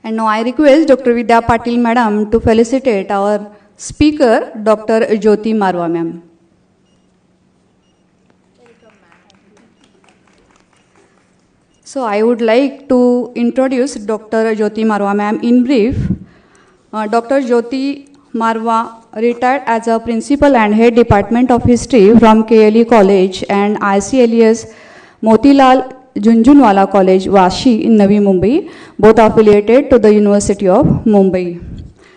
And now I request Dr. Vidya Patil Madam to felicitate our speaker, Dr. Jyoti Marwah Ma'am. So I would like to introduce Dr. Jyoti Marwah Ma'am in brief. Dr. Jyoti Marwah retired as a principal and head department of history from KLE College and ICLES Motilal Junjunwala College, Vashi in Navi Mumbai, both affiliated to the University of Mumbai.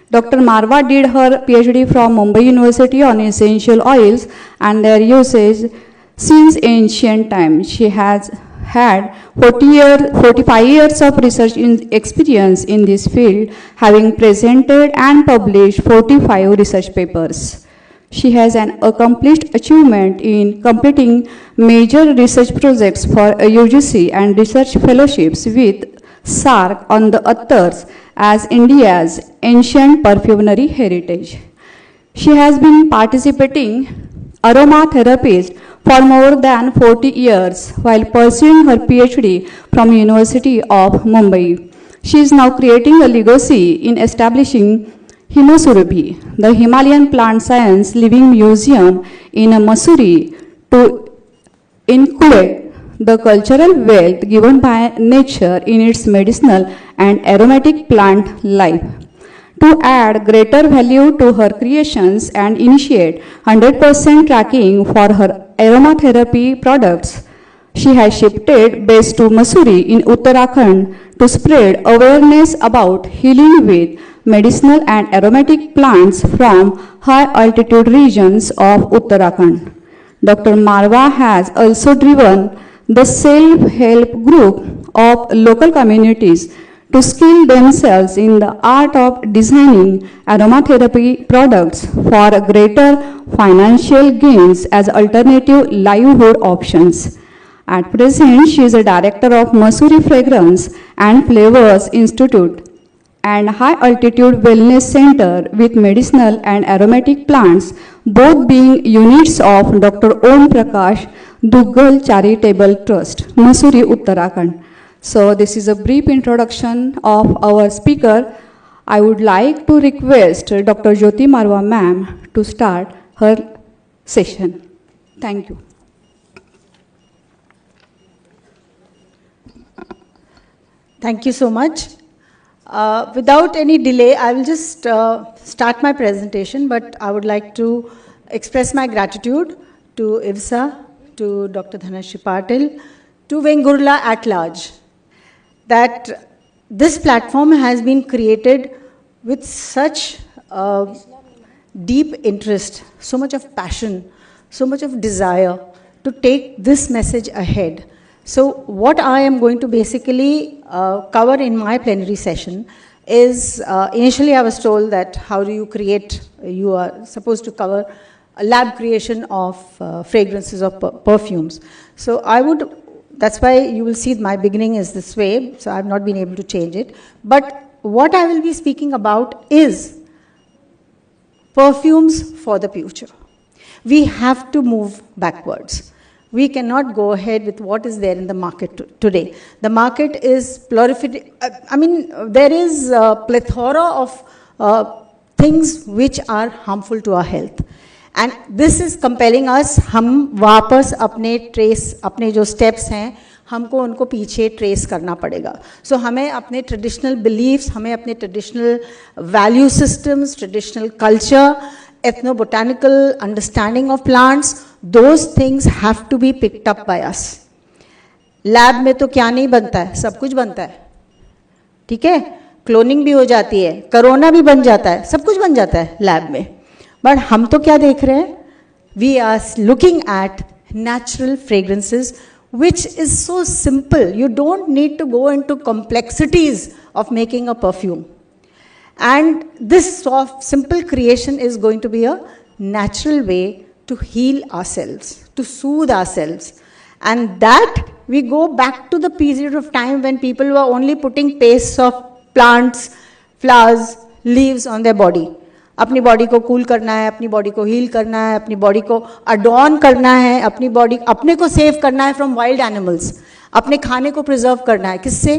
Dr. Marwah did her PhD from Mumbai University on essential oils and their usage since ancient times. She has had 45 years of research experience in this field, having presented and published 45 research papers. She has an accomplished achievement in completing major research projects for UGC and research fellowships with SARC on the Attars as India's ancient perfumery heritage. She has been participating aromatherapist for more than 40 years while pursuing her PhD from University of Mumbai. She is now creating a legacy in establishing Himosurabhi, the Himalayan Plant Science Living Museum in Mussoorie, to inculcate the cultural wealth given by nature in its medicinal and aromatic plant life. To add greater value to her creations and initiate 100% tracking for her aromatherapy products, she has shifted base to Mussoorie in Uttarakhand to spread awareness about healing with medicinal and aromatic plants from high altitude regions of Uttarakhand. Dr. Marwah has also driven the self-help group of local communities to skill themselves in the art of designing aromatherapy products for greater financial gains as alternative livelihood options. At present, she is a director of Mussoorie Fragrance and Flavors Institute and High Altitude Wellness Center with medicinal and aromatic plants, both being units of Dr. Om Prakash Duggal Charitable Trust, Mussoorie, Uttarakhand. So this is a brief introduction of our speaker. I would like to request Dr. Jyoti Marwah ma'am to start her session. Thank you. Thank you so much. Without any delay, I will just start my presentation, but I would like to express my gratitude to IVSA, to Dr. Dhanashri Patil, to Vengurla at large, that this platform has been created with such deep interest, so much of passion, so much of desire to take this message ahead. So what I am going to basically cover in my plenary session is, initially I was told that how do you create, you are supposed to cover a lab creation of fragrances of perfumes. So I would, that's why you will see my beginning is this way, so I've not been able to change it. But what I will be speaking about is perfumes for the future. We have to move backwards. We cannot go ahead with what is there in the market today. The market is prolific. I mean, there is a plethora of things which are harmful to our health. And this is compelling us, हम वापस अपने trace, अपने जो steps हैं, हमको उनको पीछे trace करना पड़ेगा. So हमें अपने traditional beliefs, हमें अपने traditional value systems, traditional culture, ethnobotanical understanding of plants, those things have to be picked up by us. Lab में तो क्या नहीं बनता है, सब कुछ बनता है, ठीक है, क्लोनिंग भी हो जाती है, कोरोना भी बन जाता है, सब कुछ बन जाता है लैब में. बट हम तो क्या देख रहे हैं? We are looking at natural fragrances which is so simple. You don't need to go into complexities of making a perfume. And this soft, simple creation is going to be a natural way to heal ourselves, to soothe ourselves. And that we go back to the period of time when people were only putting pastes of plants, flowers, leaves on their body. अपनी body को cool करना है, अपनी body को heal करना है, अपनी body को अडॉर्न करना है, अपनी बॉडी अपने को सेव करना है फ्रॉम वाइल्ड एनिमल्स, अपने खाने को प्रिजर्व करना है, किससे?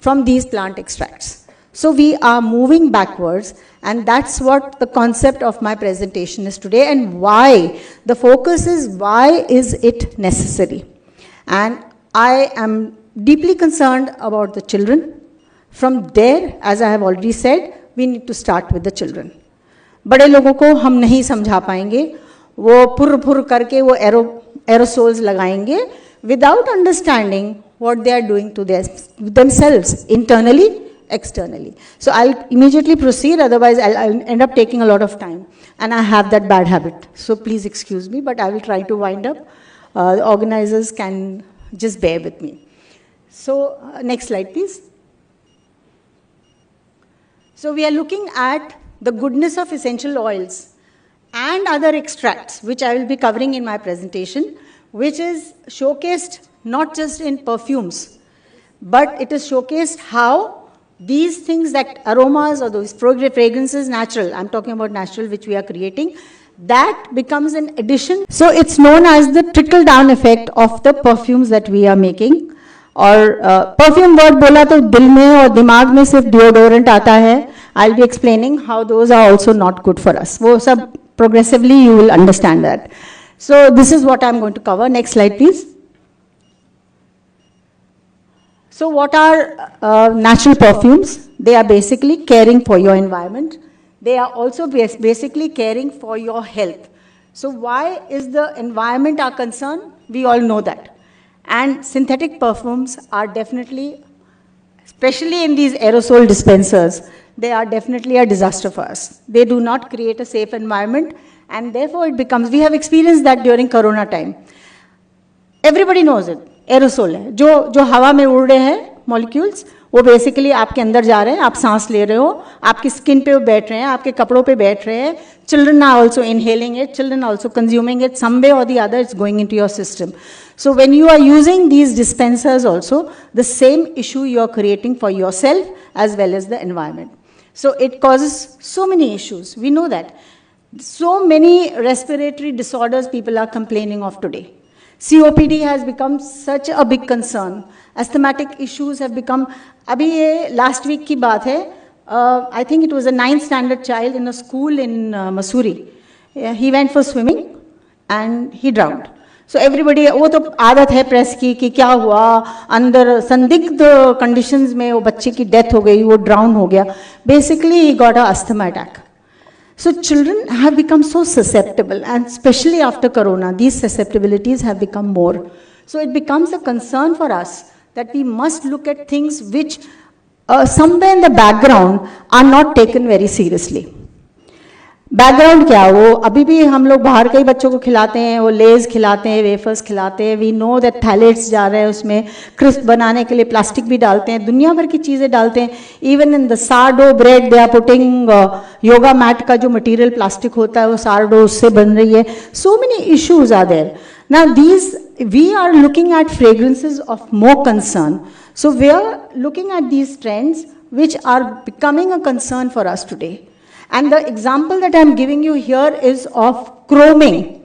From these plant extracts. So we are moving backwards, and that's what the concept of my presentation is today, and why. The focus is why is it necessary. And I am deeply concerned about the children. From there, as I have already said, we need to start with the children. बड़े लोगों को हम नहीं समझा पाएंगे, वो फुर करके वो aerosols लगाएंगे without understanding what they are doing to themselves, internally, externally. So I'll immediately proceed, otherwise I'll end up taking a lot of time. And I have that bad habit. So please excuse me, but I will try to wind up. The organizers can just bear with me. So next slide, please. So we are looking at the goodness of essential oils and other extracts, which I will be covering in my presentation, which is showcased not just in perfumes, but it is showcased how these things, that aromas or those fragrances, natural, I'm talking about natural, which we are creating, that becomes an addition. So it's known as the trickle down effect of the perfumes that we are making. और perfume word बोला तो दिल में और दिमाग में सिर्फ deodorant आता है. I'll be explaining how those are also not good for us. वो सब progressively you will understand that. So this is what I'm going to cover. Next slide, please. So what are natural perfumes? They are basically caring for your environment. They are also basically caring for your health. So why is the environment our concern? We all know that. And synthetic perfumes are definitely, especially in these aerosol dispensers, they are definitely a disaster for us. They do not create a safe environment, and therefore it becomes, we have experienced that during Corona time. Everybody knows it. Aerosol है, जो हवा में उड़ रहे हैं molecules, वो basically आपके अंदर जा रहे हैं, आप सांस ले रहे हो, आपकी skin पे बैठ रहे हैं, आपके कपड़ों पे बैठ रहे हैं. Children are also inhaling it, children also consuming it, some way or the other it's going into your system. So when you are using these dispensers also, the same issue you are creating for yourself as well as the environment. So it causes so many issues, we know that. So many respiratory disorders people are complaining of today. COPD has become such a big concern. Asthmatic issues have become, abhi ye last week ki baat hai, I think it was a 9th standard child in a school in Missouri. He went for swimming and he drowned. So everybody, वो तो आदत है press की कि क्या हुआ, अंदर संदिग्ध conditions में वो बच्चे की death हो गई, वो drown हो गया. Basically he got an asthma attack. So children have become so susceptible, and especially after Corona, these susceptibilities have become more. So it becomes a concern for us that we must look at things which somewhere in the background are not taken very seriously. Background क्या, वो अभी भी हम लोग बाहर के ही बच्चों को खिलाते हैं, वो लेज खिलाते हैं, वेफर्स खिलाते हैं. वी नो दैट थैलेट्स जा रहे हैं उसमें, क्रिस्प बनाने के लिए प्लास्टिक भी डालते हैं, दुनिया भर की चीज़ें डालते हैं. Even in the sourdough bread they are putting yoga mat का जो मटेरियल प्लास्टिक होता है वो सारडो उससे बन रही है. So many issues are there. Now these we are looking at fragrances of more concern. So we are looking at these trends which are becoming a concern for us today. And the example that I am giving you here is of chroming.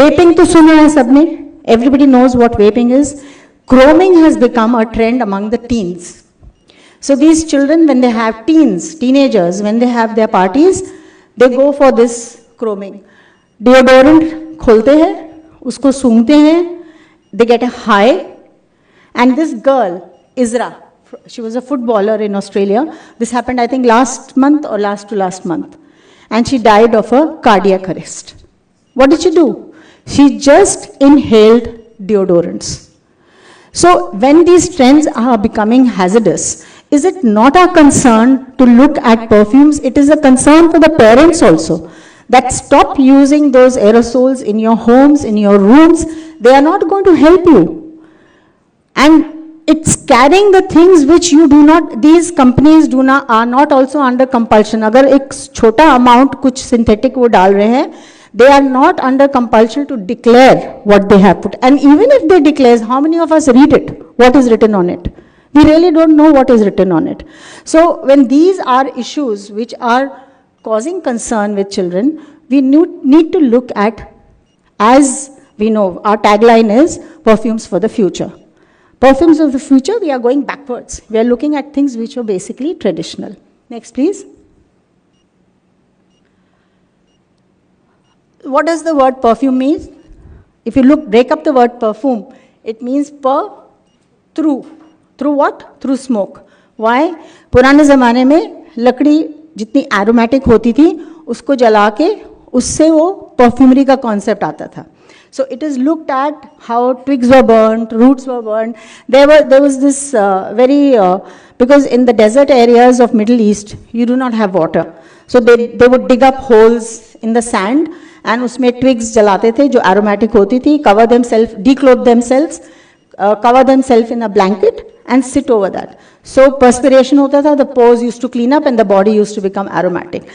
Vaping to suna hai sabne. Everybody knows what vaping is. Chroming has become a trend among the teens. So these children, when they have teenagers, when they have their parties, they go for this chroming. Deodorant kholte hai, usko sungte hain, they get a high. And this girl, Isra, she was a footballer in Australia. This happened, I think, last month or last to last month. And she died of a cardiac arrest. What did she do? She just inhaled deodorants. So when these trends are becoming hazardous, is it not a concern to look at perfumes? It is a concern for the parents also. That stop using those aerosols in your homes, in your rooms. They are not going to help you. And it's carrying the things which you do not, these companies are not also under compulsion. अगर एक छोटा amount कुछ synthetic वो डाल रहे हैं, they are not under compulsion to declare what they have put. And even if they declare, how many of us read it? What is written on it? We really don't know what is written on it. So when these are issues which are causing concern with children, we need to look at, as we know, our tagline is perfumes for the future. perfumes of the future, we are going backwards. We are looking at things which are basically traditional. Next, please. What does the word perfume mean? If you break up the word perfume, it means through. Through what? Through smoke. Why? पुराने ज़माने में लकड़ी जितनी aromatic होती थी, उसको जला के उससे वो perfumery का concept आता था. So it is looked at how twigs were burnt, roots were burnt. There was this because in the desert areas of Middle East, you do not have water. So they would dig up holes in the sand and उसमें twigs जलाते थे जो aromatic होती थी, declothe themselves, cover themselves in a blanket and sit over that. So perspiration hota tha, the pores used to clean up and the body used to become aromatic.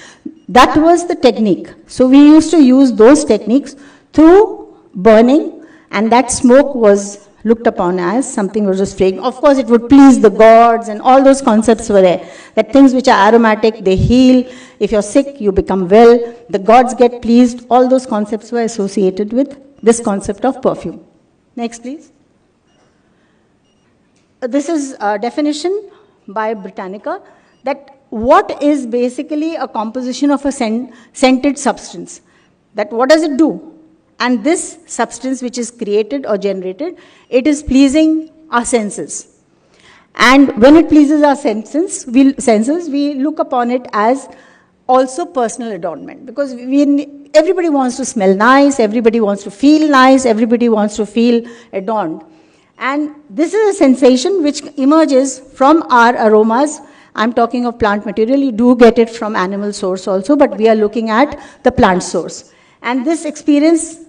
That was the technique. So we used to use those techniques through burning, and that smoke was looked upon as something which was fragrant. Of course, it would please the gods, and all those concepts were there. That things which are aromatic, they heal. If you're sick, you become well. The gods get pleased. All those concepts were associated with this concept of perfume. Next, please. This is a definition by Britannica that what is basically a composition of a scented substance. That what does it do? And this substance which is created or generated, it is pleasing our senses. And when it pleases our senses, we look upon it as also personal adornment. Because everybody wants to smell nice, everybody wants to feel nice, everybody wants to feel adorned. And this is a sensation which emerges from our aromas. I'm talking of plant material. You do get it from animal source also, but we are looking at the plant source. And this experience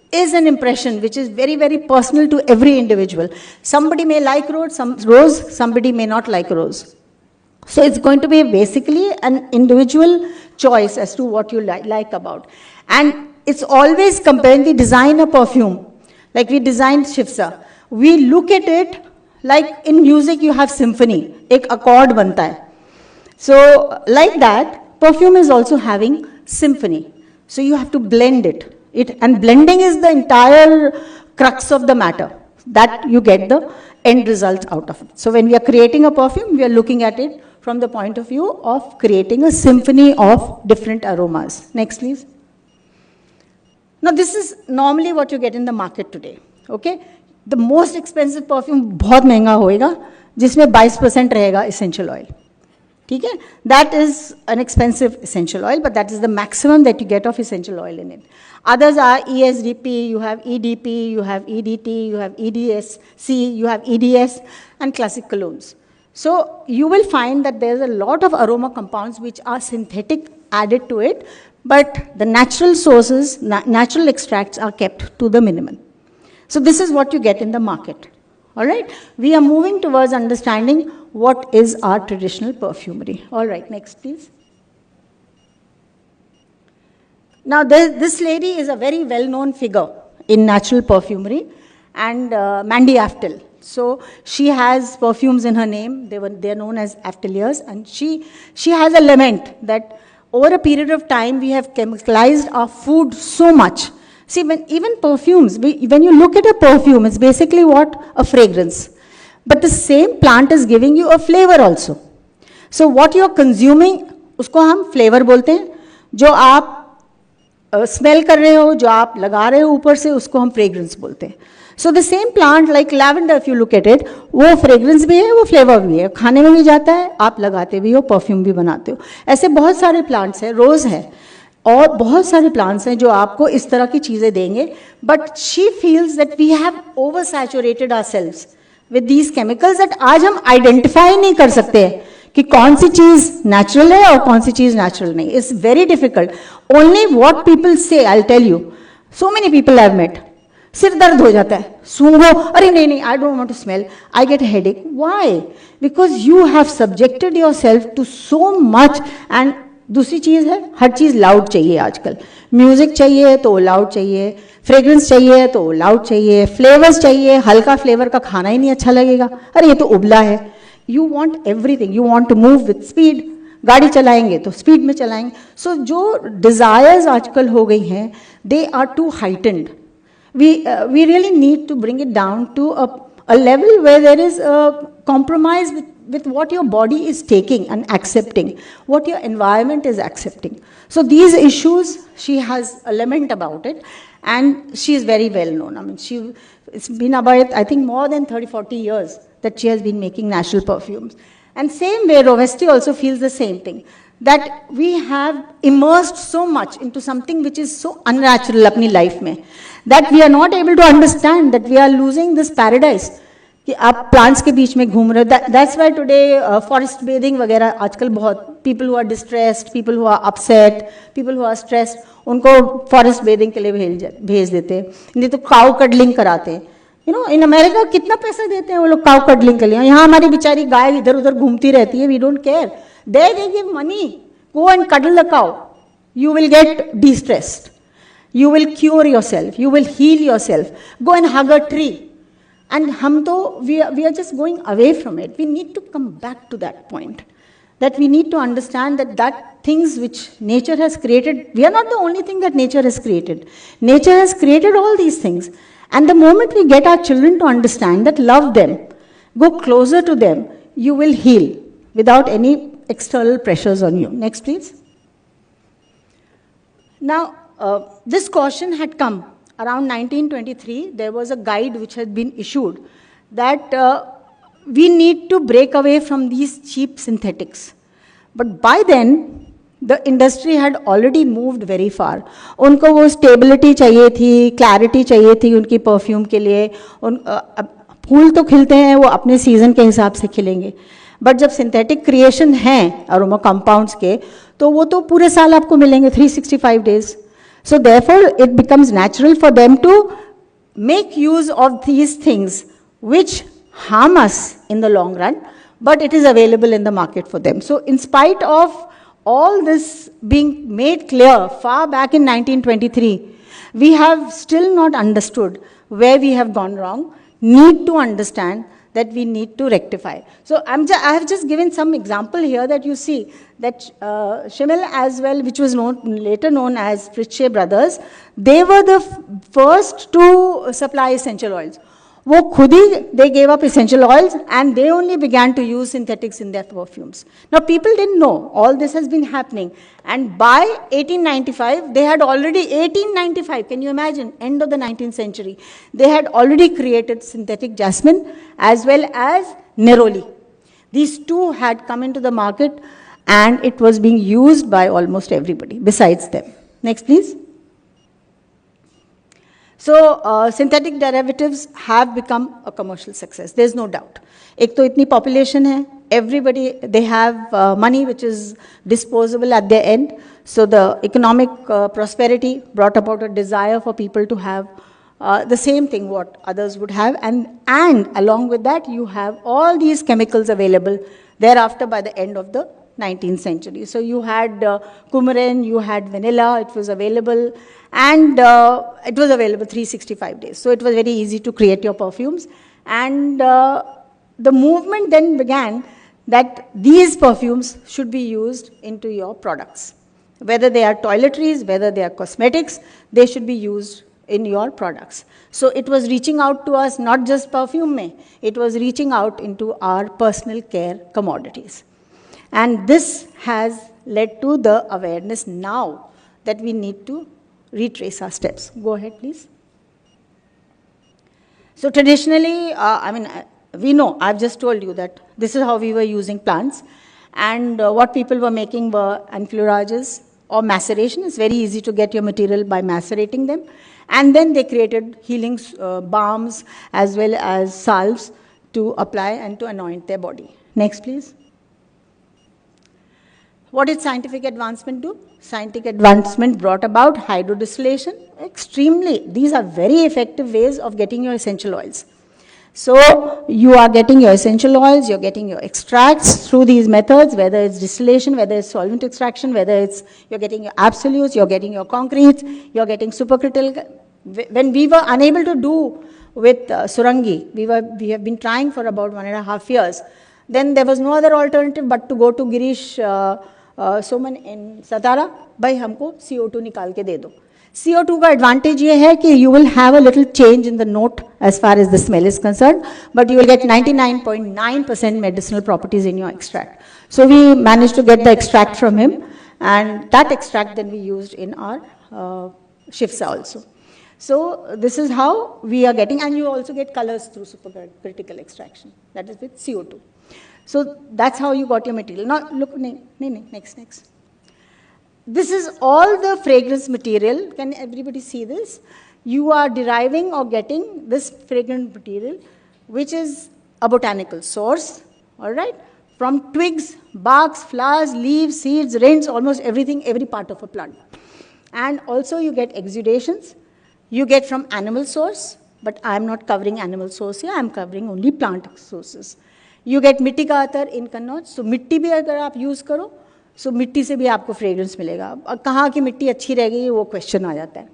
is an impression which is very, very personal to every individual. Somebody may like rose, somebody may not like rose. So it's going to be basically an individual choice as to what you like about. And it's always comparing the design of perfume. Like we designed Shivsa. We look at it like in music you have symphony. Ek accord banta hai. So like that, perfume is also having symphony. So you have to blend it. And blending is the entire crux of the matter, that you get the end result out of it. So when we are creating a perfume, we are looking at it from the point of view of creating a symphony of different aromas. Next, please. Now this is normally what you get in the market today. Okay? The most expensive perfume बहुत महंगा होएगा, जिसमें 22% रहेगा essential oil. ठीक है? That is an expensive essential oil, but that is the maximum that you get of essential oil in it. Others are ESDP, you have EDP, you have EDT, you have EDSC, you have EDS, and classic colognes. So you will find that there's a lot of aroma compounds which are synthetic added to it, but the natural sources, natural extracts are kept to the minimum. So this is what you get in the market. All right? We are moving towards understanding what is our traditional perfumery. All right, next please. Now this lady is a very well-known figure in natural perfumery, and Mandy Aftel. So she has perfumes in her name. They are known as Afteliers, and she has a lament that over a period of time we have chemicalized our food so much. See, even perfumes, when you look at a perfume, it's basically what? A fragrance. But the same plant is giving you a flavor also. So what you're consuming, उसको हम flavor बोलते हैं. जो आप smell कर रहे हो, जो आप लगा रहे हो ऊपर से, उसको हम fragrance बोलते हैं. So the same plant, like lavender, if you look at it, वो fragrance भी है, वो flavor भी है. खाने में भी जाता है, आप लगाते भी हो, perfume भी बनाते हो. ऐसे बहुत सारे plants हैं, rose है. और बहुत सारे प्लांट्स हैं जो आपको इस तरह की चीज़ें देंगे, but she feels that we have oversaturated ourselves with these chemicals that आज हम आइडेंटिफाई नहीं कर सकते हैं कि कौन सी चीज़ नेचुरल है और कौन सी चीज़ नेचुरल नहीं. It's very difficult. Only what people say, I tell you, so many people have met, सिर दर्द हो जाता है, सूंघो, अरे नहीं नहीं, I don't want to smell, I get headache. Why? Because you have subjected yourself to so much. And दूसरी चीज़ है, हर चीज़ लाउड चाहिए आजकल. म्यूजिक चाहिए तो लाउड चाहिए, फ्रेग्रेंस चाहिए तो लाउड चाहिए, फ्लेवर्स चाहिए. हल्का फ्लेवर का खाना ही नहीं अच्छा लगेगा, अरे ये तो उबला है. You want everything, you want to move with speed. गाड़ी चलाएंगे तो स्पीड में चलाएंगे. सो जो डिज़ायर्स आजकल हो गई हैं, they are too heightened. We really need to bring it down to a level where there is a compromise with what your body is taking and accepting, what your environment is accepting. So these issues, she has a lament about it, and she is very well known. I mean, it's been about, I think, more than 30, 40 years that she has been making natural perfumes. And same way, Rovesti also feels the same thing, that we have immersed so much into something which is so unnatural apni life mein, that we are not able to understand that we are losing this paradise. कि आप plants के बीच में घूम रहे हो. That's why today forest bathing वगैरह आजकल बहुत, people who are distressed, people who are upset, people who are stressed, उनको forest bathing के लिए भेज देते हैं. नहीं तो cow cuddling कराते हैं. You know, in America कितना पैसा देते हैं वो लोग cow cuddling के लिए. यहाँ हमारी बेचारी गाय इधर उधर घूमती रहती है. We don't care. There they give money. Go and cuddle the cow. You will get de-stressed. You will cure yourself. You will heal yourself. Go and hug a tree. And we are just going away from it. We need to come back to that point. That we need to understand that things which nature has created, we are not the only thing that nature has created. Nature has created all these things. And the moment we get our children to understand that, love them, go closer to them, you will heal without any external pressures on you. Next, please. Now, this caution had come around 1923. There was a guide which had been issued that we need to break away from these cheap synthetics. But by then, the industry had already moved very far. उनको वो stability चाहिए थी, clarity चाहिए थी उनकी perfume के लिए. फूल तो खिलते हैं, वो अपने season के हिसाब से खिलेंगे. बट जब सिंथेटिक क्रिएशन हैं अरोमा कंपाउंड्स के, तो वो तो पूरे साल आपको मिलेंगे, 365 days. So therefore, it becomes natural for them to make use of these things which harm us in the long run, but it is available in the market for them. So in spite of all this being made clear far back in 1923, we have still not understood where we have gone wrong, need to understand that we need to rectify. So I have just given some example here that you see that Schimmel as well, which was later known as Fritzsche brothers, they were the first to supply essential oils. वो खुद ही, they gave up essential oils and they only began to use synthetics in their perfumes. Now people didn't know all this has been happening, and by 1895 they had already, 1895, can you imagine, end of the 19th century, they had already created synthetic jasmine as well as neroli. These two had come into the market and it was being used by almost everybody besides them. Next please. So synthetic derivatives have become a commercial success. There's no doubt. एक तो इतनी population है, everybody, they have money which is disposable at their end. So the economic prosperity brought about a desire for people to have the same thing what others would have, and along with that you have all these chemicals available thereafter by the end of the 19th century. So you had coumarin, you had vanilla, it was available, and it was available 365 days. So it was very easy to create your perfumes, and the movement then began that these perfumes should be used into your products. Whether they are toiletries, whether they are cosmetics, they should be used in your products. So it was reaching out to us, not just perfume mein, it was reaching out into our personal care commodities. And this has led to the awareness now that we need to retrace our steps. Go ahead, please. So traditionally, we know, I've just told you that this is how we were using plants, and what people were making were enfleurages or maceration. It's very easy to get your material by macerating them. And then they created healing balms as well as salves to apply and to anoint their body. Next, please. What did scientific advancement do? Scientific advancement brought about hydrodistillation. These are very effective ways of getting your essential oils. So you are getting your essential oils, you're getting your extracts through these methods, whether it's distillation, whether it's solvent extraction, whether it's you're getting your absolutes, you're getting your concretes, you're getting supercritical. When we were unable to do with Surangi, we have been trying for about 1.5 years. Then there was no other alternative but to go to Girish Soman in Satara, bhai humko CO2 nikal ke de do. CO2 का advantage ये है कि you will have a little change in the note as far as the smell is concerned, but you will get 99.9% medicinal properties in your extract. So we managed to get the extract from him, and that extract then we used in our Shivsa also. So this is how we are getting, and you also get colors through supercritical extraction, that is with CO2. So that's how you got your material. Now look, next. This is all the fragrance material. Can everybody see this? You are deriving or getting this fragrant material, which is a botanical source, all right? From twigs, barks, flowers, leaves, seeds, rinds, almost everything, every part of a plant. And also you get exudations. You get from animal source, but I am not covering animal source here, I am covering only plant sources. You get mitti ka attar in Kannauj, so mitti bhi agar aap use karo, so मिट्टी से भी आपको fragrance मिलेगा. अब कहाँ की मिट्टी अच्छी रह गई वो क्वेश्चन आ जाता है.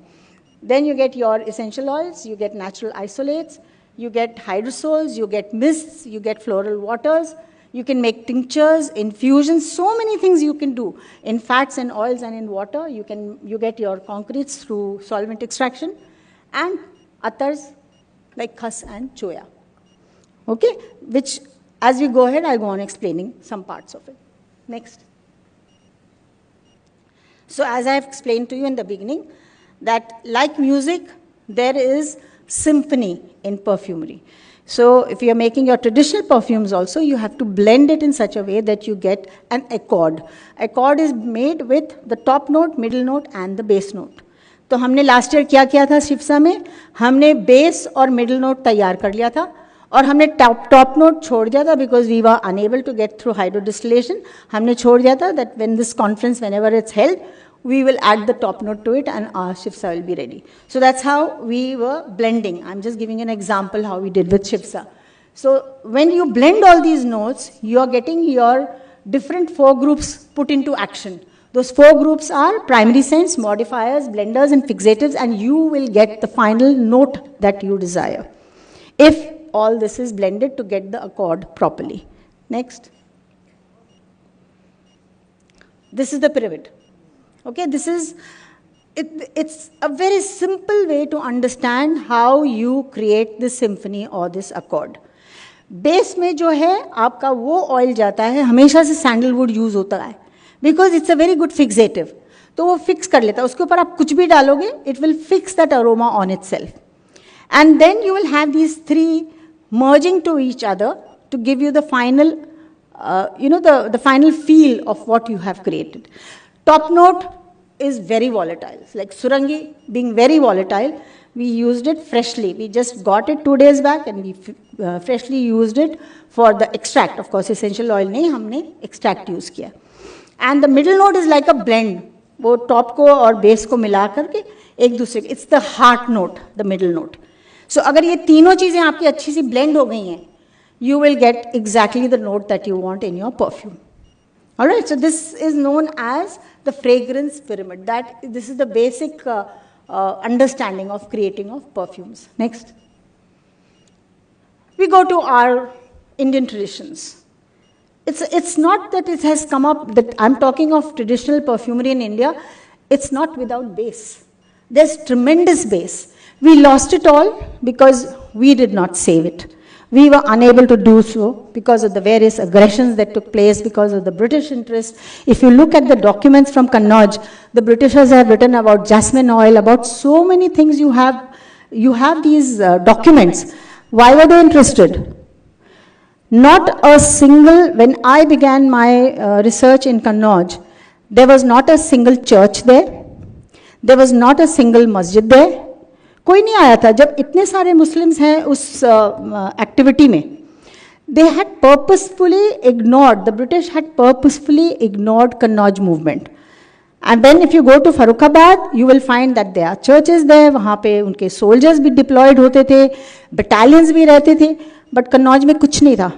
Then you get your essential oils, you get natural isolates, you get hydrosols, you get mists, you get floral waters, you can make tinctures, infusions, so many things you can do in fats and oils and in water. You get your concretes through solvent extraction, and attars like khas and choya. Okay, which as we go ahead, I'll go on explaining some parts of it. Next. So as I have explained to you in the beginning, that like music, there is symphony in perfumery. So if you are making your traditional perfumes also, you have to blend it in such a way that you get an accord. Accord is made with the top note, middle note and the base note. तो हमने last year क्या किया था शिवसा में? हमने base और middle note तैयार कर लिया था, और हमने top note छोड़ दिया था because we were unable to get through hydrodistillation. हमने छोड़ दिया था that when this conference, whenever it's held, we will add the top note to it and our Shivsa will be ready. So that's how we were blending. I'm just giving an example how we did with Shivsa. So when you blend all these notes, you are getting your different four groups put into action. Those four groups are primary scents, modifiers, blenders and fixatives, and you will get the final note that you desire, if all this is blended to get the accord properly. Next. This is the pyramid. Okay, this is, it's a very simple way to understand how you create this symphony or this accord. Base में जो है आपका वो oil जाता है, हमेशा से sandalwood use होता है, because it's a very good fixative. तो वो fix कर लेता है, उसके ऊपर आप कुछ भी डालोगे, it will fix that aroma on itself. And then you will have these three merging to each other to give you the final, the final feel of what you have created. Top note is very volatile. Like Surangi being very volatile, we used it freshly. We just got it 2 days back and we freshly used it for the extract. Of course, essential oil नहीं, हमने extract use किया. And the middle note is like a blend. वो top को और base को मिला करके एक दूसरे के, it's the heart note, the middle note. So अगर ये तीनों चीजें आपकी अच्छी सी blend हो गई हैं, you will get exactly the note that you want in your perfume. All right, so this is known as the fragrance pyramid. This is the basic understanding of creating of perfumes. Next. We go to our Indian traditions. It's not that it has come up, that I'm talking of traditional perfumery in India. It's not without base. There's tremendous base. We lost it all because we did not save it. We were unable to do so because of the various aggressions that took place, because of the British interest. If you look at the documents from Kannauj, the Britishers have written about jasmine oil, about so many things. You have these documents. Why were they interested? Not a single, when I began my research in Kannauj, there was not a single church there. There was not a single masjid there. कोई नहीं आया था. जब इतने सारे Muslims हैं उस activity में, they had purposefully ignored, the British had purposefully ignored Kannauj movement. And then if you go to Farrukhabad, you will find that there are churches there, वहाँ पे उनके soldiers भी deployed होते थे, battalions भी रहते थे, but Kannauj में कुछ नहीं था.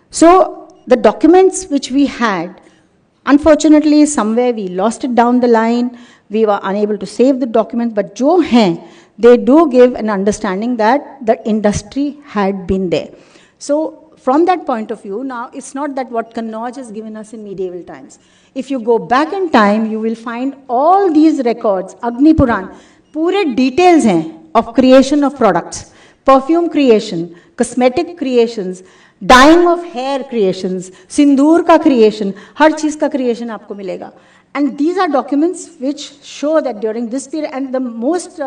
So the documents which we had, unfortunately somewhere we lost it down the line, we were unable to save the documents, but जो हैं, they do give an understanding that the industry had been there. So from that point of view, now it's not that what Kannauj has given us in medieval times. If you go back in time, you will find all these records, Agni Puran, पूरे details हैं of creation of products, perfume creation, cosmetic creations, dyeing of hair creations, sindoor का creation, हर चीज़ का creation आपको मिलेगा. And these are documents which show that during this period, and the most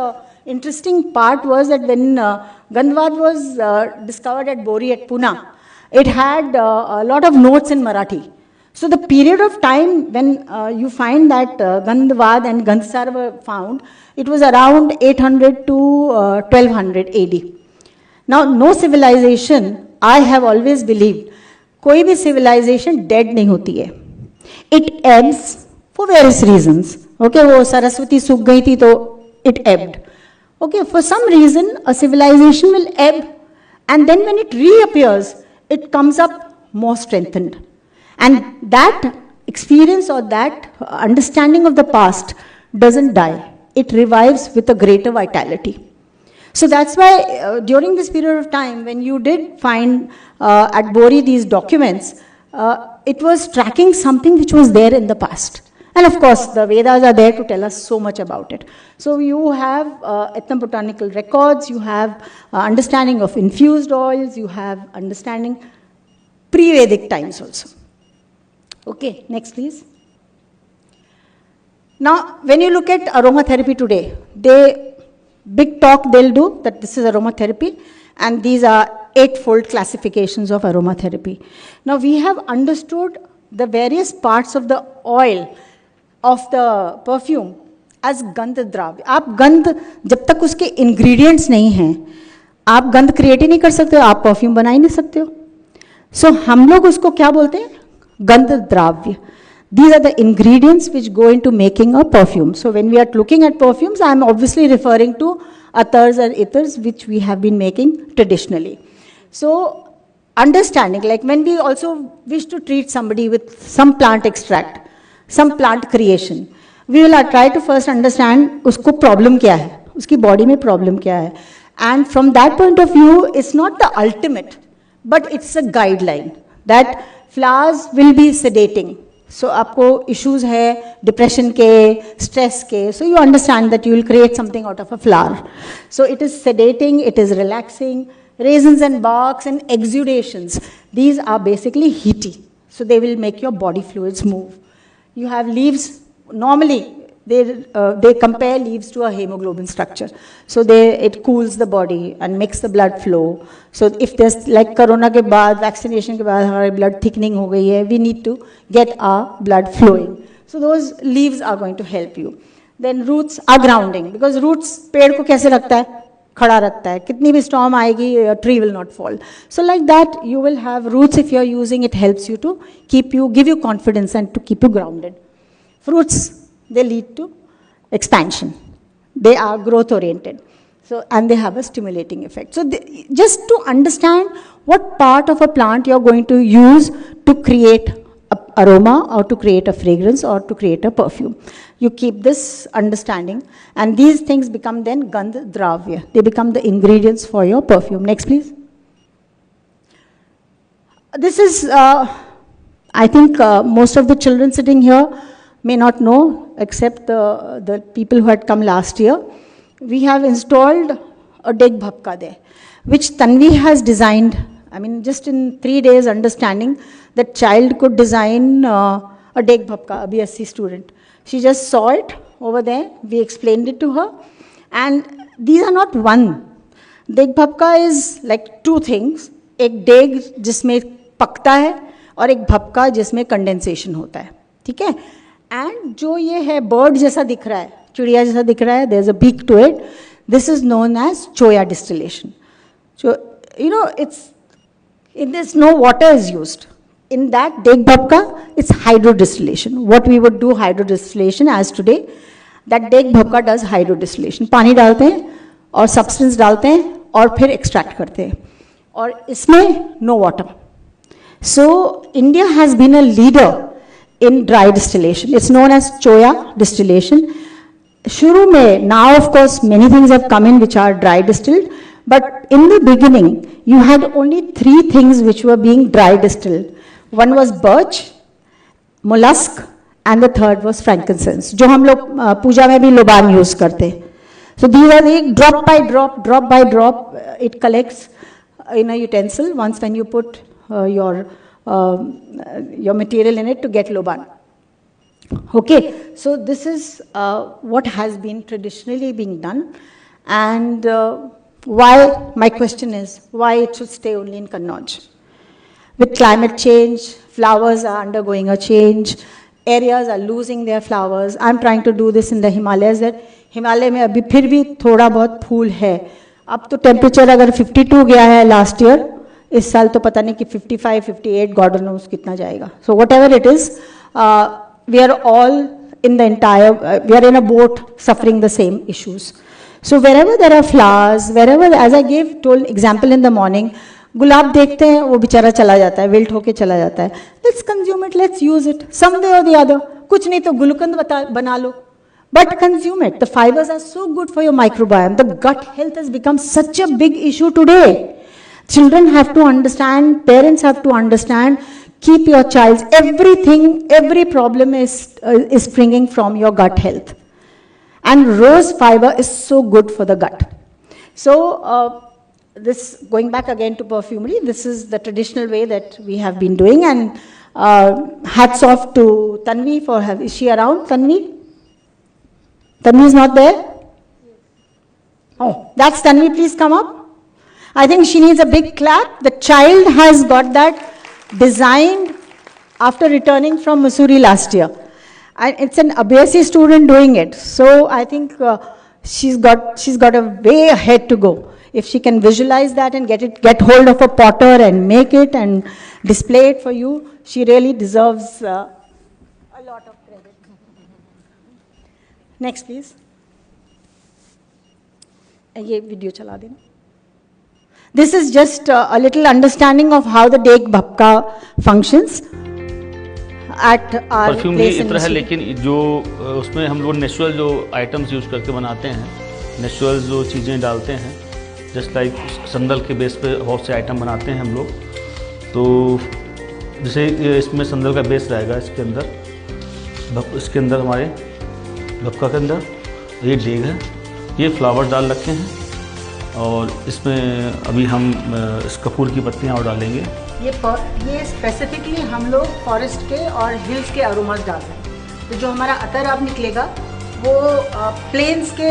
interesting part was that when Gandhwad was discovered at Bori at Pune, it had a lot of notes in Marathi. So the period of time when you find that Gandhwad and Gandhsar were found, it was around 800 to 1200 AD. Now, no civilization, I have always believed, कोई भी civilization dead नहीं होती है. It ebbs for various reasons. Okay, वो सरस्वती सूख गई थी तो it ebbed. Okay, for some reason, a civilization will ebb, and then when it reappears, it comes up more strengthened. And that experience or that understanding of the past doesn't die. It revives with a greater vitality. So that's why during this period of time, when you did find at Bori these documents, it was tracking something which was there in the past. And of course, the Vedas are there to tell us so much about it. So you have ethnobotanical records, you have understanding of infused oils, you have understanding pre-Vedic times also. Okay, next please. Now, when you look at aromatherapy today, big talk they'll do that this is aromatherapy, and these are 8-fold classifications of aromatherapy. Now, we have understood the various parts of the oil of the perfume as गंध द्रव्य. आप गंध जब तक उसके ingredients नहीं हैं, आप गंध create ही नहीं कर सकते हो, आप perfume बना ही नहीं सकते हो. So हम लोग उसको क्या बोलते हैं? गंध द्रव्य. These are the ingredients which go into making a perfume. So when we are looking at perfumes, I am obviously referring to attars and ethers which we have been making traditionally. So understanding, like when we also wish to treat somebody with some plant extract, some plant creation, we will try to first understand usko problem kya hai, uski body mein problem kya hai. And from that point of view, it's not the ultimate, but it's a guideline that flowers will be sedating. So आपको issues है depression के, stress के, so you understand that you will create something out of a flower. So it is sedating, it is relaxing. Raisins and barks and exudations, these are basically heaty. So they will make your body fluids move. You have leaves, normally they compare leaves to a hemoglobin structure. So it cools the body and makes the blood flow. So if there's like corona के बाद, vaccination के बाद हमारी blood thickening हो गई है, we need to get our blood flowing. So those leaves are going to help you. Then roots are grounding, because roots पेड़ को कैसे रखता है? खड़ा रखता है. कितनी भी storm आएगी, a tree will not fall. So like that, you will have roots. If you are using it, helps you to give you confidence and to keep you grounded. Fruits, they lead to expansion. They are growth oriented. So, and they have a stimulating effect. So just to understand what part of a plant you're going to use to create an aroma or to create a fragrance or to create a perfume. You keep this understanding, and these things become then gandh dravya. They become the ingredients for your perfume. Next, please. This is, I think most of the children sitting here may not know, except the people who had come last year. We have installed a deg bhapka there, which Tanvi has designed. I mean, just in 3 days understanding, that child could design a deg bhapka, a BSc student. She just saw it over there. We explained it to her. And these are not one. Deg bhapka is like 2 things. एक डेग जिसमें पकता है और एक भपका जिसमें condensation होता है. ठीक है? एंड जो ये है बर्ड जैसा दिख रहा है, चिड़िया जैसा दिख रहा है, there is a beak to it. This is known as choya distillation. So, you know, in this no water is used. In that deg bhapka, it's hydrodistillation. What we would do hydrodistillation as today, that deg bhapka does hydrodistillation. पानी डालते हैं और substance डालते हैं और फिर extract करते हैं. और इसमें no water. So India has been a leader in dry distillation. It's known as choya distillation. शुरू में, now of course many things have come in which are dry distilled, But in the beginning, you had only 3 things which were being dry distilled. One was birch, mollusk, and the third was frankincense, जो हम लोग पूजा में भी लोबान use करते. So these are the drop by drop, it collects in a utensil once when you put your material in it to get loban. Okay, so this is what has been traditionally being done, and why, my question is, why it should stay only in Kannauj? With climate change, flowers are undergoing a change, areas are losing their flowers. I'm trying to do this in the Himalayas, that Himalaya में अभी फिर भी थोड़ा बहुत फूल है. अब तो temperature अगर 52 गया है लास्ट ईयर, इस साल तो पता नहीं कि 55, 58, गॉड नोस कितना जाएगा. So whatever it is, we are all in the entire, we are in a boat suffering the same issues. So wherever there are flowers, wherever, as I gave told example in the morning, गुलाब देखते हैं वो बेचारा चला जाता है, wilt होके चला जाता है. Let's consume it, let's use it some way or the other. कुछ नहीं तो गुलकंद बना लो, but consume it. The fibers are so good for your microbiome. The gut health has become such a big issue today. Children have to understand, parents have to understand, keep your child's everything, every problem is springing from your gut health. And rose fiber is so good for the gut. So, this, going back again to perfumery, this is the traditional way that we have been doing, and hats off to Tanvi for is she around, Tanvi? Tanvi is not there? Oh, that's Tanvi, please come up. I think she needs a big clap. The child has got that designed after returning from Missouri last year. And it's an ABSC student doing it. So I think she's got a way ahead to go. If she can visualize that and get hold of a potter and make it and display it for you, she really deserves a lot of credit. Next, please. ये video चला देना. This is just a little understanding of how the deg bhapka functions at our perfume place ये in इत्र है, Missouri. लेकिन जो उसमें हम लोग नेचुरल जो आइटम्स यूज करके बनाते हैं, नेचुरल जो चीज़ें डालते हैं, जस्ट लाइक संदल के बेस पे बहुत से आइटम बनाते हैं हम लोग. तो जैसे इसमें संदल का बेस रहेगा, इसके अंदर हमारे भपका के अंदर ये डेग है, ये फ्लावर डाल रखे हैं, और इसमें अभी हम इस कपूर की पत्तियाँ और डालेंगे. ये स्पेसिफिकली हम लोग फॉरेस्ट के और हिल्स के अरोमास डाल रहे हैं. तो जो हमारा अतर अब निकलेगा वो प्लेन्स के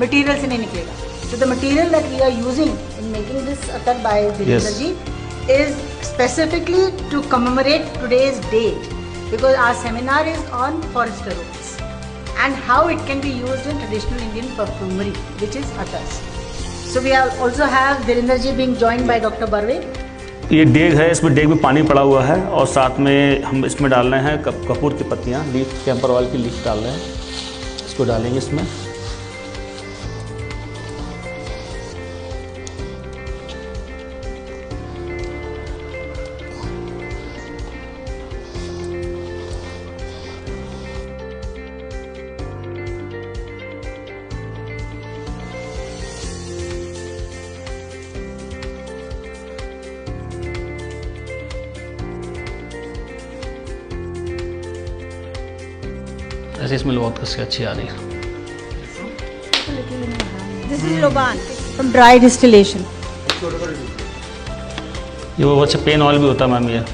मटेरियल से नहीं निकलेगा. So the material that we are using in making this attar by Virendra ji is specifically to commemorate today's date, because our seminar is on forest aromas and how it can be used in traditional Indian perfumery, which is attars. So we also have Virendra ji being joined by Dr. Barve. ये डेग है, इसमें डेग में पानी पड़ा हुआ है, और साथ में हम इसमें डाल रहे हैं कपूर की पत्तियाँ, लीफ, कैंपर ऑयल की लीफ डाल रहे हैं, इसको डालेंगे इसमें. ऐसे इसमें बहुत कसी अच्छी आ रही है. This is Loban from dry distillation. ये वो अच्छा पेन ऑयल भी होता है मैम. ये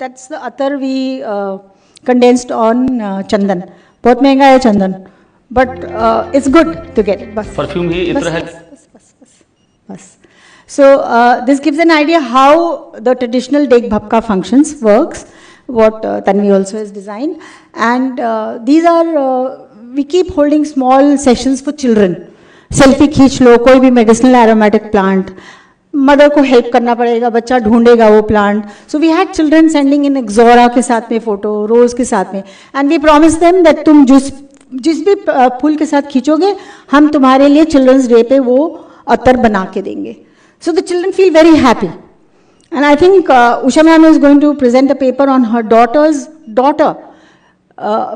That's the attar we condensed on chandan. बहुत महंगा है चंदन, but it's good to get it. बस. परफ्यूम ही इत्र है. बस. So this gives an idea how the traditional deg bhapka functions, works, what Tanvi also has designed, and these are we keep holding small sessions for children. Selfie खींच लो, कोई भी medicinal aromatic plant. Mother को help करना पड़ेगा, बच्चा ढूंढेगा वो plant. So we had children sending in ixora के साथ में फोटो, रोज के साथ में, and we promise them that तुम जिस जिस भी फूल के साथ खींचोगे हम तुम्हारे लिए चिल्ड्रंस डे पे वो अतर बना के देंगे. So the children feel very happy. And I think Usha ma'am is going to present a paper on her daughter's daughter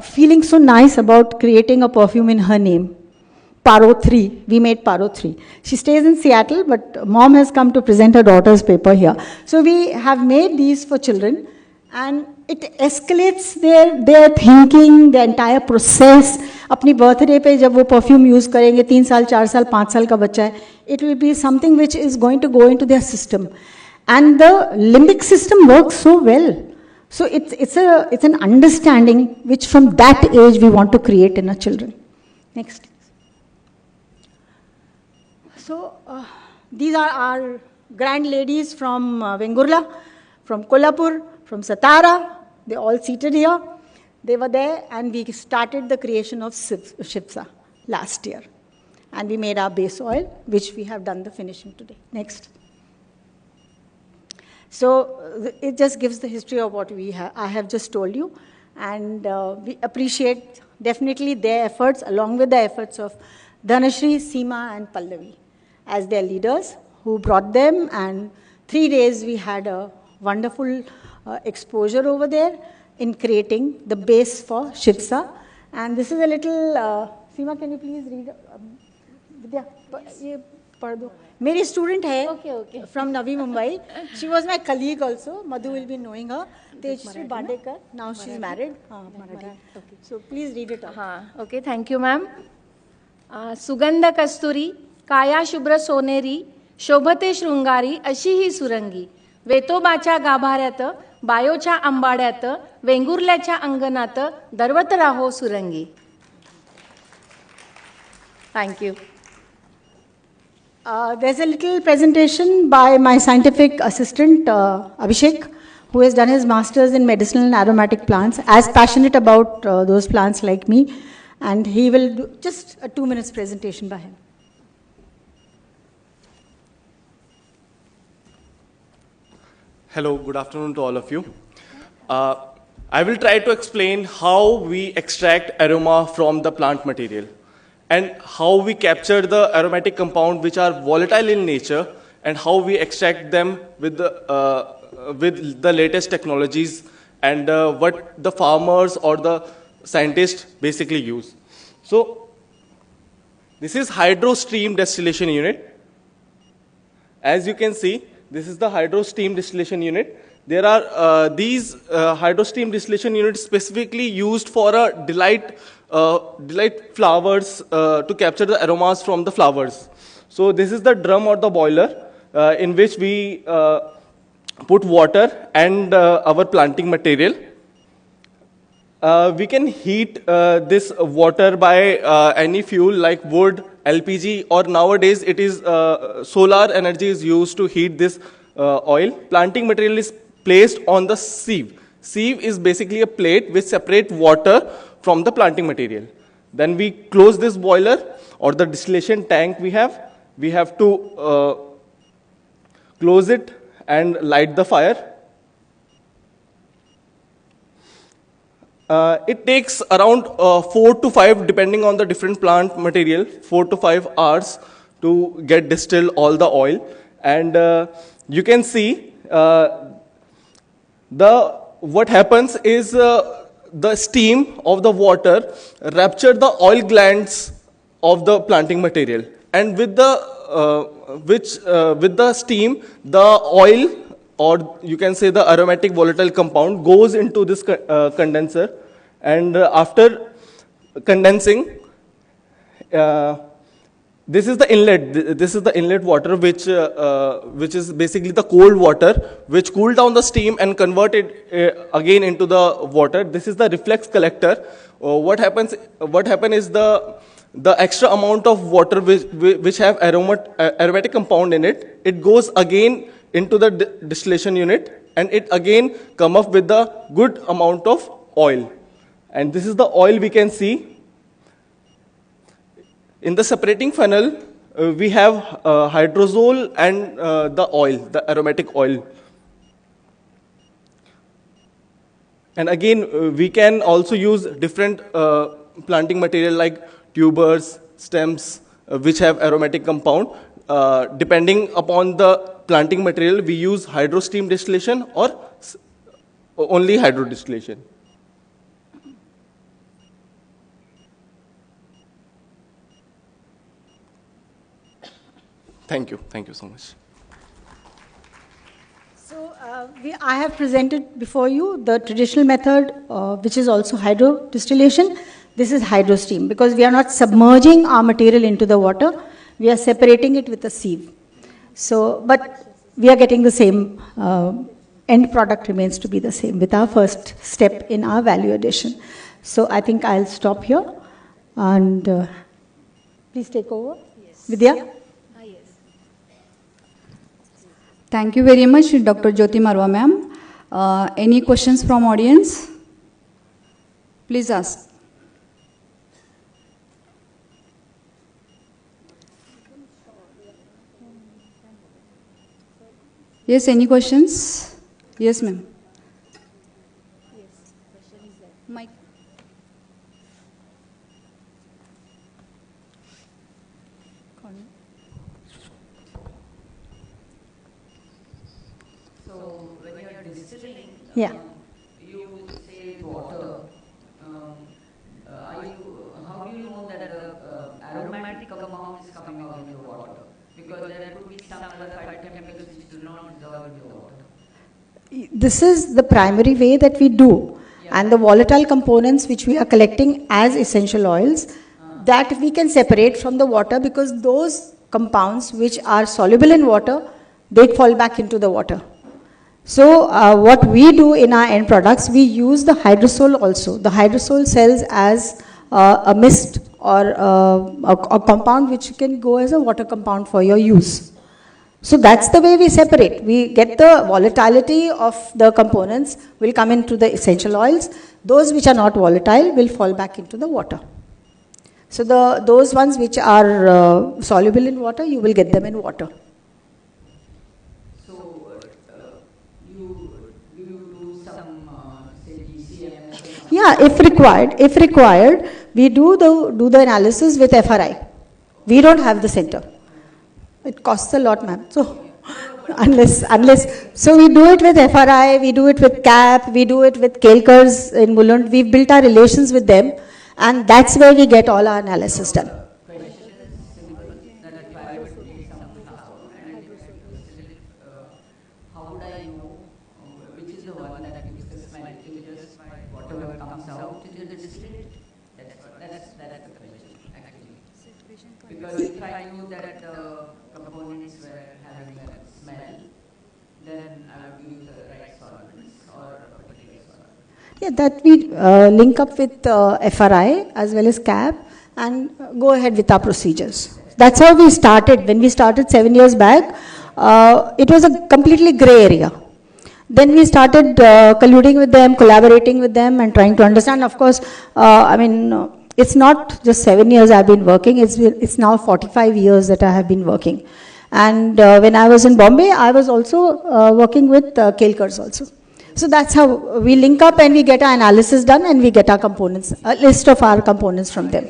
feeling so nice about creating a perfume in her name. Paro 3. We made Paro 3. She stays in Seattle, but mom has come to present her daughter's paper here. So we have made these for children, and it escalates their thinking, the entire process. अपनी birthday पे जब वो perfume use करेंगे 3 साल 4 साल 5 साल का बच्चा है, it will be something which is going to go into their system. And the limbic system works so well. So it's an understanding which from that age we want to create in our children. Next. So these are our grand ladies from Vengurla, from Kolhapur, from Satara. They're all seated here. They were there, and we started the creation of Shipsa last year. And we made our base oil, which we have done the finishing today. Next. So it just gives the history of what I have just told you. And we appreciate definitely their efforts, along with the efforts of Dhanashri, Seema, and Pallavi as their leaders who brought them. And 3 days we had a wonderful exposure over there in creating the base for Shipsa. And this is a little, Seema, can you please read? Vidya, ye पढ़ दो. मेरी student है from Navi Mumbai. She was my colleague also. Madhu will be knowing her. Tejashree Bandekar. Now she is married. So please read it. हाँ, okay, thank you ma'am. सुगंध कस्तुरी, काया शुभ्र सोनेरी, शोभते शृंगारी अशी ही सुरंगी, वेतोबाच्या गाभाऱ्यात, बायोच्या आंबाड्यात, वेंगुर्ल्याच्या अंगणात दरवत राहो सुरंगी. Thank you. There's a little presentation by my scientific assistant, Abhishek, who has done his master's in medicinal and aromatic plants, as passionate about those plants like me. And he will do just a 2 minutes presentation by him. Hello, good afternoon to all of you. I will try to explain how we extract aroma from the plant material, and how we capture the aromatic compounds which are volatile in nature, and how we extract them with the latest technologies, and what the farmers or the scientists basically use. So this is hydro steam distillation unit. As you can see, this is the hydro steam distillation unit. There are these hydro steam distillation units specifically used for a delight flowers to capture the aromas from the flowers. So this is the drum or the boiler in which we put water and our planting material. We can heat this water by any fuel like wood, LPG, or nowadays it is solar energy is used to heat this oil. Planting material is placed on the sieve. Sieve is basically a plate which separates water from the planting material. Then we close this boiler or the distillation tank we have to close it and light the fire. It takes around 4 to 5, depending on the different plant material, 4 to 5 hours to get distilled all the oil. And you can see what happens is the steam of the water rapture the oil glands of the planting material, and with the steam, the oil, or you can say the aromatic volatile compound, goes into this condenser, and after condensing, this is the inlet. This is the inlet water, which is basically the cold water, which cool down the steam and convert it again into the water. This is the reflex collector. What happens is the extra amount of water which have aromatic compound in it. It goes again into the distillation unit, and it again come up with the good amount of oil. And this is the oil we can see. In the separating funnel, we have hydrosol and the oil, the aromatic oil. And again, we can also use different planting material like tubers, stems, which have aromatic compound. Depending upon the planting material, we use hydro steam distillation or only hydro distillation. Thank you. Thank you so much. So I have presented before you the traditional method, which is also hydro distillation. This is hydro steam because we are not submerging our material into the water. We are separating it with a sieve. So, but we are getting the same, end product remains to be the same with our first step in our value addition. So I think I'll stop here and please take over. Yes. Vidya? Thank you very much, Dr. Jyoti Marwah ma'am. Any questions from audience? Please ask. Yes, any questions? Yes, ma'am. Yes, question is there. Mike. So when you are distilling, Yeah. you say water. How do you know that the aromatic compound is coming out in the water? Because there could be some other phytochemicals which do not dissolve in the water. This is the primary way that we do. Yeah. And the volatile components which we are collecting as essential oils, that we can separate from the water because those compounds which are soluble in water, they fall back into the water. So what we do in our end products, we use the hydrosol also. The hydrosol sells as a mist or a compound which can go as a water compound for your use. So that's the way we separate. We get the volatility of the components will come into the essential oils. Those which are not volatile will fall back into the water. So those ones which are soluble in water, you will get them in water. Yeah, if required, we do the analysis with FRI. We don't have the center. It costs a lot, ma'am. So so we do it with FRI, we do it with CAP, we do it with Kelkers in Mulund. We've built our relations with them, and that's where we get all our analysis done. Because if I knew that the components were having that smell, then I would use the right solvents or a particular solvent. Yeah, that we link up with FRI as well as CAP and go ahead with our procedures. That's how we started. When we started 7 years back, it was a completely gray area. Then we started colluding with them, collaborating with them and trying to understand. Of course, it's not just 7 years I've been working, it's now 45 years that I have been working. And when I was in Bombay, I was also working with Kelkers also. So that's how we link up and we get our analysis done and we get our components, a list of our components from them.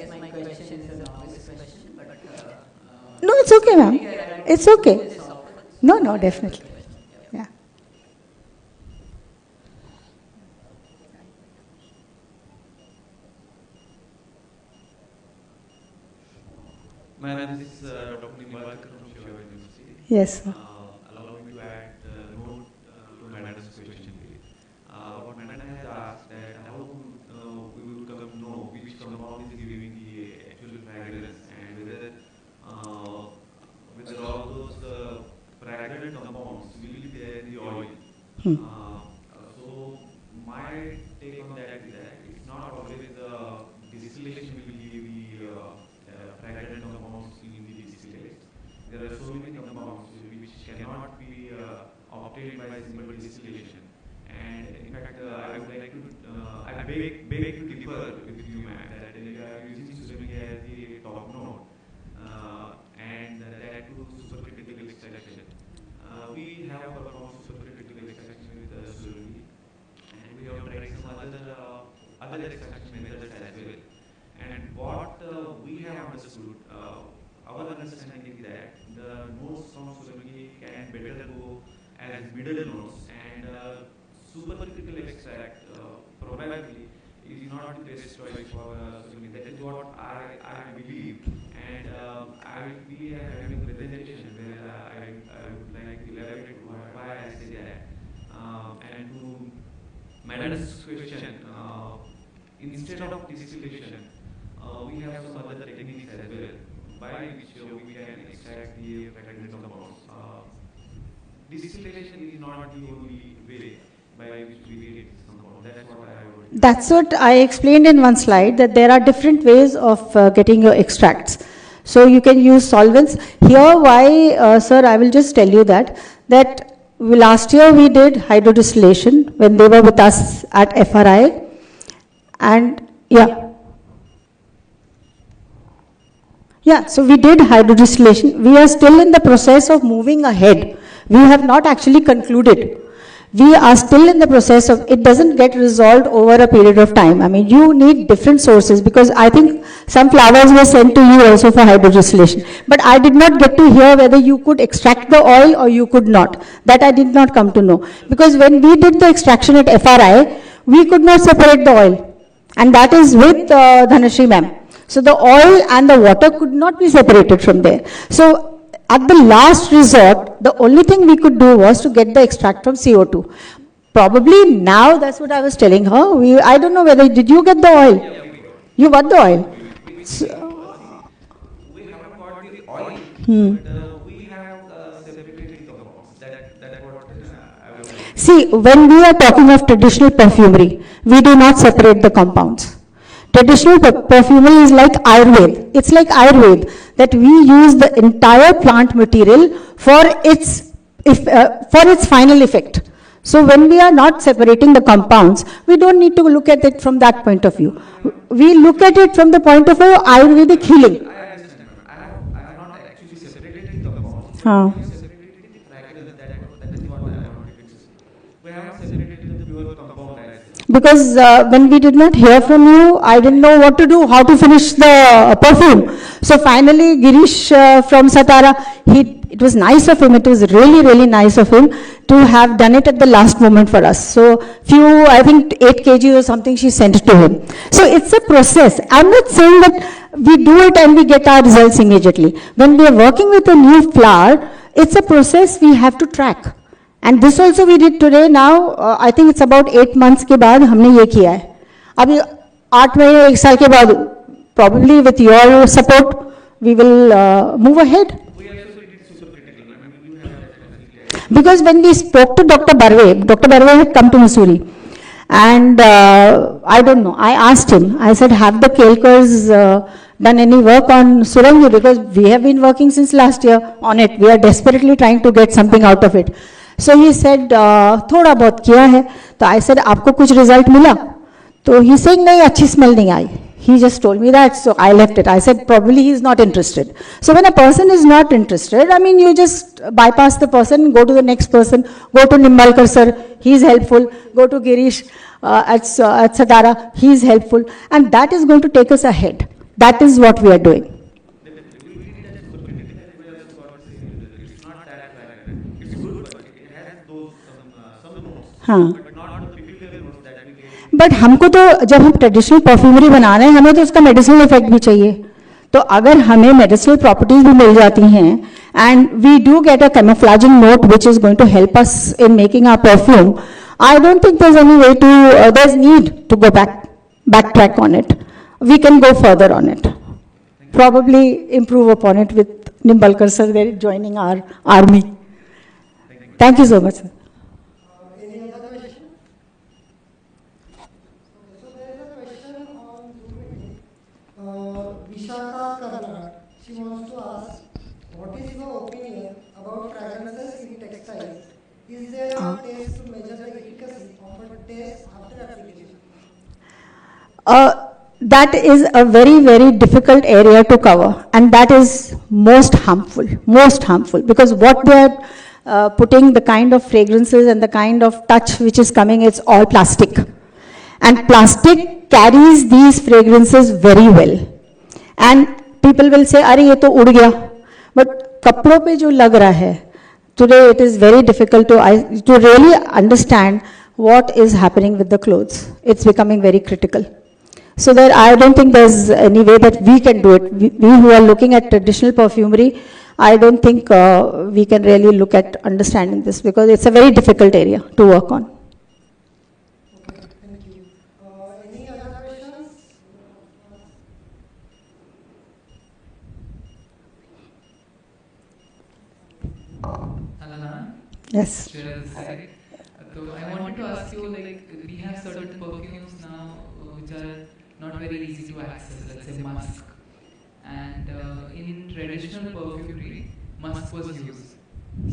No, it's okay, ma'am. It's okay. No, definitely. Yeah. Ma'am, this is Dr. Marwah from Shiva University. Yes, sir. Allow me to add note to Madam's question. What Madam has asked that how we would come to know which compound is giving the actual fragrance and whether all those fragrant compounds will be there in the oil. So my take on that is that it's not always the distillation will give the fragrant compounds in the distillate. There are so many compounds which cannot be obtained by simple distillation. And in fact, I would like to, I beg to differ with you, ma'am, that we are using Surami as the top note and that to supercritical extraction. We have performed supercritical extraction with Surami, and we have tried some other extraction methods as well. understood. Our understanding is that the notes from Suragi can better go as middle notes, and supercritical extract probably is not the best choice for Suragi. That is what I believe, and we are having a presentation where I would like to elaborate why I say that. And to Madam's question, instead of distillation, we have some other techniques as well by which we can extract the fragrant compounds. Distillation is not the only way by which we get this compound. That's what I would. That's what I explained in one slide, that there are different ways of getting your extracts. So you can use solvents. Here, why, sir, I will just tell you that last year we did hydrodistillation when they were with us at FRI. And so we did hydrodistillation. We are still in the process of moving ahead. We have not actually concluded. We are still in the process of, it doesn't get resolved over a period of time. I mean, you need different sources, because I think some flowers were sent to you also for hydrodistillation. But I did not get to hear whether you could extract the oil or you could not. That I did not come to know. Because when we did the extraction at FRI, we could not separate the oil. And that is with Dhanashri ma'am. So the oil and the water could not be separated from there. So at the last resort, the only thing we could do was to get the extract from CO2. Probably now, that's what I was telling her. I don't know whether, did you get the oil? Yeah, You got the oil? We haven't got the oil, but we have separated compounds. That's what I would like. See, when we are talking of traditional perfumery, we do not separate the compounds. Traditional perfumery is like Ayurveda. It's like Ayurveda, that we use the entire plant material for its final effect. So when we are not separating the compounds, we don't need to look at it from that point of view. We look at it from the point of view of Ayurvedic healing. I understand. I have not actually separated the compounds. Huh. We have separated the fragrance. That is what I wanted to say. We haven't separated the pure compound as well. Because when we did not hear from you, I didn't know what to do, how to finish the perfume. So finally, Girish from Satara, it was nice of him, it was really, really nice of him to have done it at the last moment for us. So I think 8 kg or something she sent to him. So it's a process. I'm not saying that we do it and we get our results immediately. When we are working with a new flower, it's a process we have to track. And this also we did today. Now, I think it's about 8 months के बाद हमने ये किया है. अभी 8 महीने 1 साल के बाद, probably with your support, we will move ahead. We also did supercritical. I mean, you have Because when we spoke to Dr. Barve had come to Missouri. And I don't know, I asked him, I said, have the Kelkars done any work on Surangi? Because we have been working since last year on it. We are desperately trying to get something out of it. So he said, थोड़ा बहुत किया है. तो I said, आपको कुछ result मिला? तो he saying, नहीं, अच्छी smell नहीं आई. He just told me that, so I left it. I said, probably he is not interested. So when a person is not interested, I mean, you just bypass the person, go to the next person, go to Nimbalkar sir, he is helpful, go to Girish at Satara, he is helpful, and that is going to take us ahead. That is what we are doing. It's not that fragrant. It's good, but it has those some notes, हाँ. but not the peculiar notes that we get. But हमको तो जब हम traditional perfumery बना रहे हैं, हमें तो उसका मेडिसिनल इफेक्ट भी चाहिए. तो अगर हमें मेडिसिनल प्रॉपर्टीज भी मिल जाती हैं, and we do get a camouflaging note which is going to help us in making our perfume, I don't think there is any way to, there is need to go back track on it. We can go further on it, probably improve upon it with Nimbalkar sir there joining our army. Thank you so much, sir. Any other question? So there is a question on Zoom. Vishaka Karnataka. She wants to ask, what is your opinion about fragrances in textiles? Is there a test to measure the efficacy of a test after application? That is a very, very difficult area to cover, and that is most harmful, because what they are putting, the kind of fragrances and the kind of touch which is coming, it's all plastic. And plastic carries these fragrances very well. And people will say, अरे ये तो उड़ गया. But कपड़ों पे जो लग रहा है, today it is very difficult to really understand what is happening with the clothes. It's becoming very critical. So that I don't think there's any way that we can do it. We who are looking at traditional perfumery, I don't think we can really look at understanding this, because it's a very difficult area to work on. Okay, thank you. Any other questions? Hello, ma'am. Yes. Shreya this side. So I wanted to ask you, like, we have certain perfumes now which are not very easy to access, let's say musk. And in traditional perfumery, musk was used.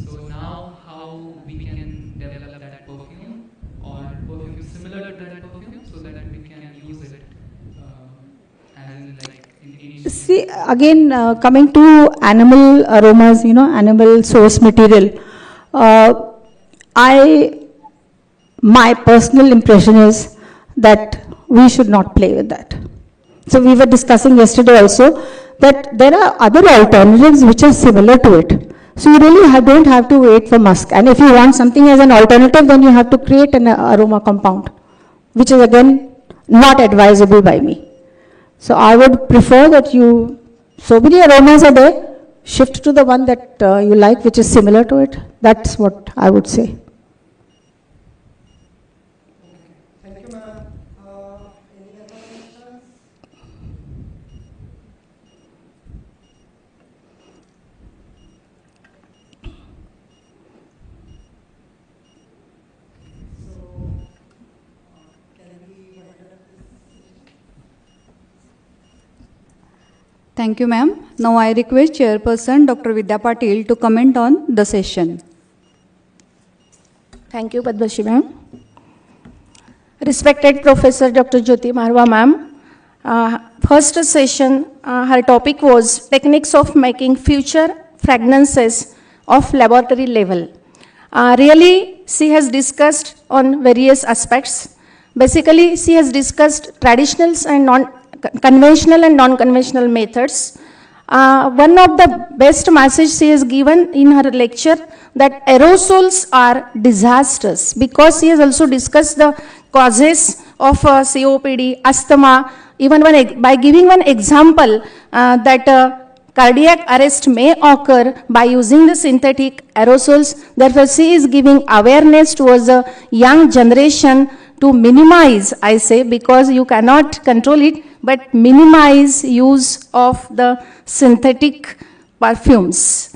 So now how we can develop that perfume or perfume similar to that perfume so that we can use it as in like in See, again, coming to animal aromas, animal source material, my personal impression is that we should not play with that. So we were discussing yesterday also that there are other alternatives which are similar to it. So you really don't have to wait for musk. And if you want something as an alternative, then you have to create an aroma compound, which is again not advisable by me. So I would prefer that so many aromas are there, shift to the one that you like, which is similar to it. That's what I would say. Thank you, ma'am. Any other questions? So, can we wind up this? Thank you, ma'am. Now I request Chairperson Dr. Vidya Patil to comment on the session. Thank you, Padmashri ma'am. Respected Professor Dr. Jyoti Marwah ma'am, first session, her topic was techniques of making future fragrances of laboratory level. Really, she has discussed on various aspects. Basically, she has discussed traditionals and conventional and non-conventional methods. One of the best messages she has given in her lecture that aerosols are disastrous, because she has also discussed the causes of COPD, asthma, even by giving one example that cardiac arrest may occur by using the synthetic aerosols. Therefore, she is giving awareness towards the young generation to minimize, I say, because you cannot control it, but minimize use of the synthetic perfumes.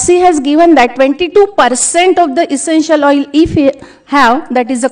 She has given that 22% of the essential oil, if you have, that is a